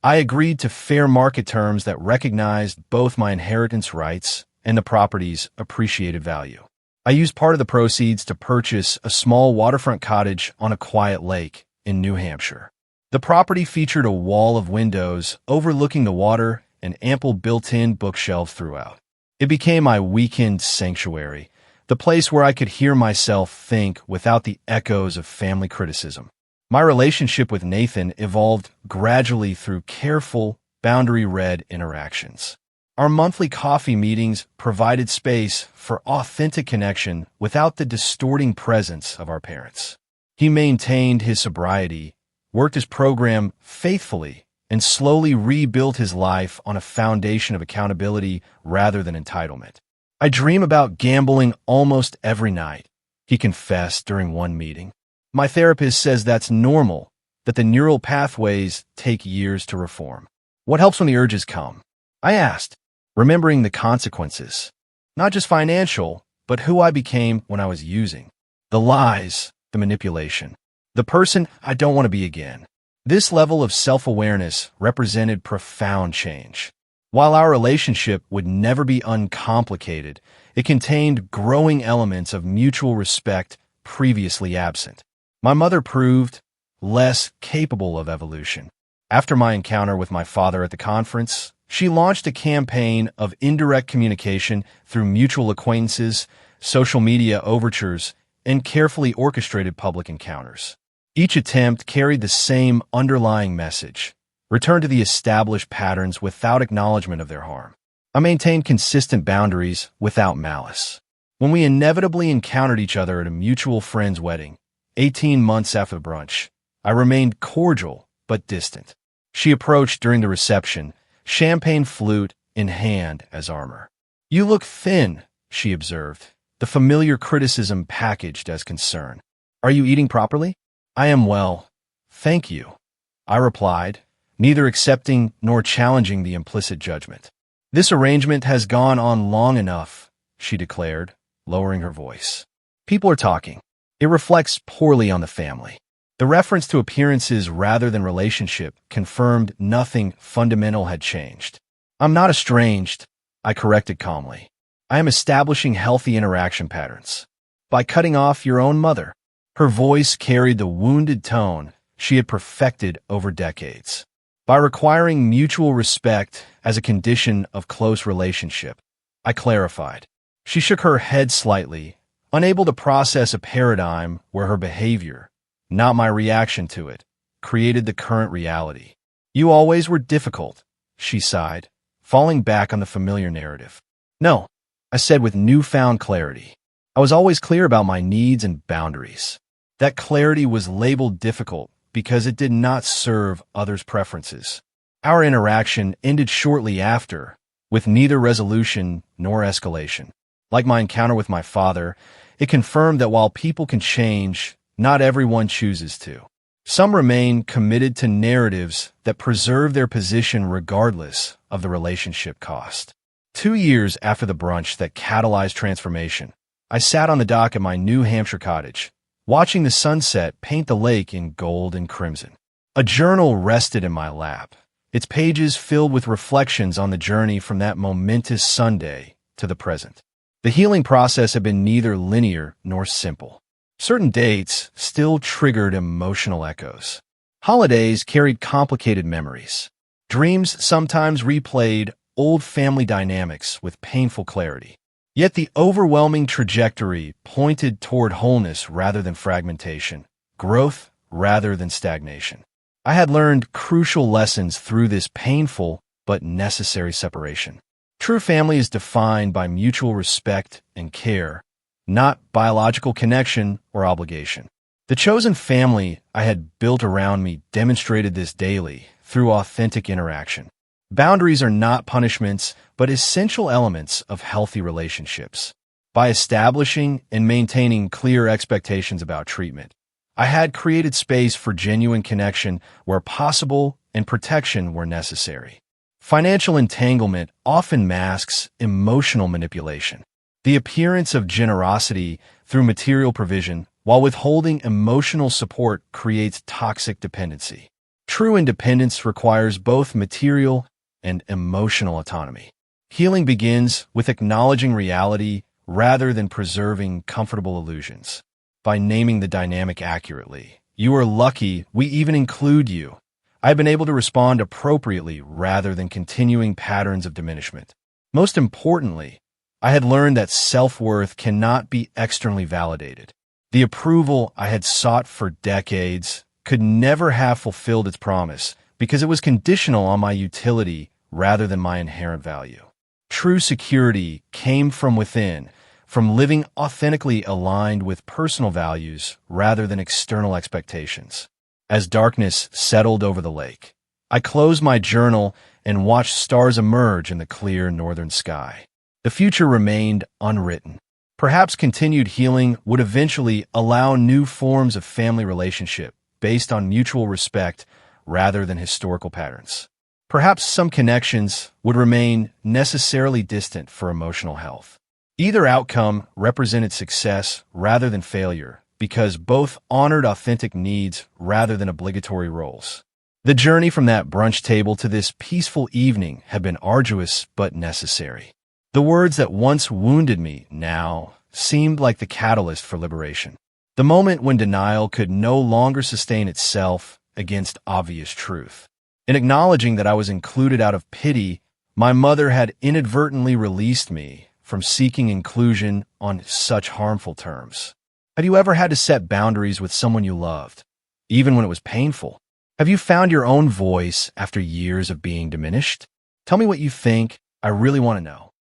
I agreed to fair market terms that recognized both my inheritance rights and the property's appreciated value. I used part of the proceeds to purchase a small waterfront cottage on a quiet lake in New Hampshire. The property featured a wall of windows overlooking the water and ample built-in bookshelves throughout. It became my weekend sanctuary, the place where I could hear myself think without the echoes of family criticism. My relationship with Nathan evolved gradually through careful, boundary-read interactions. Our monthly coffee meetings provided space for authentic connection without the distorting presence of our parents. He maintained his sobriety, worked his program faithfully, and slowly rebuilt his life on a foundation of accountability rather than entitlement. "I dream about gambling almost every night," he confessed during one meeting. "My therapist says that's normal, that the neural pathways take years to reform." "What helps when the urges come?" I asked, remembering the consequences. Not just financial, but who I became when I was using. The lies, the manipulation. The person I don't want to be again. This level of self-awareness represented profound change. While our relationship would never be uncomplicated, it contained growing elements of mutual respect previously absent. My mother proved less capable of evolution. After my encounter with my father at the conference, she launched a campaign of indirect communication through mutual acquaintances, social media overtures, and carefully orchestrated public encounters. Each attempt carried the same underlying message: return to the established patterns without acknowledgement of their harm. I maintained consistent boundaries without malice. When we inevitably encountered each other at a mutual friend's wedding, 18 months after the brunch, I remained cordial but distant. She approached during the reception, champagne flute in hand as armor. "You look thin," she observed, the familiar criticism packaged as concern. "Are you eating properly?" "I am well, thank you," I replied, neither accepting nor challenging the implicit judgment. "This arrangement has gone on long enough," she declared, lowering her voice. "People are talking. It reflects poorly on the family." The reference to appearances rather than relationship confirmed nothing fundamental had changed. "I'm not estranged," I corrected calmly. "I am establishing healthy interaction patterns. By cutting off your own mother." Her voice carried the wounded tone she had perfected over decades. "By requiring mutual respect as a condition of close relationship," I clarified. She shook her head slightly, unable to process a paradigm where her behavior, not my reaction to it, created the current reality. "You always were difficult," she sighed, falling back on the familiar narrative. "No," I said with newfound clarity. "I was always clear about my needs and boundaries." That clarity was labeled difficult because it did not serve others' preferences. Our interaction ended shortly after, with neither resolution nor escalation. Like my encounter with my father, it confirmed that while people can change, not everyone chooses to. Some remain committed to narratives that preserve their position regardless of the relationship cost. 2 years after the brunch that catalyzed transformation, I sat on the dock at my New Hampshire cottage, watching the sunset paint the lake in gold and crimson. A journal rested in my lap, its pages filled with reflections on the journey from that momentous Sunday to the present. The healing process had been neither linear nor simple. Certain dates still triggered emotional echoes. Holidays carried complicated memories. Dreams sometimes replayed old family dynamics with painful clarity. Yet the overwhelming trajectory pointed toward wholeness rather than fragmentation, growth rather than stagnation. I had learned crucial lessons through this painful but necessary separation. True family is defined by mutual respect and care, not biological connection or obligation. The chosen family I had built around me demonstrated this daily through authentic interaction. Boundaries are not punishments, but essential elements of healthy relationships. By establishing and maintaining clear expectations about treatment, I had created space for genuine connection where possible and protection where necessary. Financial entanglement often masks emotional manipulation. The appearance of generosity through material provision while withholding emotional support creates toxic dependency. True independence requires both material and emotional autonomy. Healing begins with acknowledging reality rather than preserving comfortable illusions. By naming the dynamic accurately, you are lucky we even include you. I've been able to respond appropriately rather than continuing patterns of diminishment. Most importantly, I had learned that self-worth cannot be externally validated. The approval I had sought for decades could never have fulfilled its promise because it was conditional on my utility rather than my inherent value. True security came from within, from living authentically aligned with personal values rather than external expectations. As darkness settled over the lake, I closed my journal and watched stars emerge in the clear northern sky. The future remained unwritten. Perhaps continued healing would eventually allow new forms of family relationship based on mutual respect rather than historical patterns. Perhaps some connections would remain necessarily distant for emotional health. Either outcome represented success rather than failure because both honored authentic needs rather than obligatory roles. The journey from that brunch table to this peaceful evening had been arduous but necessary. The words that once wounded me now seemed like the catalyst for liberation. The moment when denial could no longer sustain itself against obvious truth. In acknowledging that I was included out of pity, my mother had inadvertently released me from seeking inclusion on such harmful terms. Have you ever had to set boundaries with someone you loved, even when it was painful? Have you found your own voice after years of being diminished? Tell me what you think. I really want to know.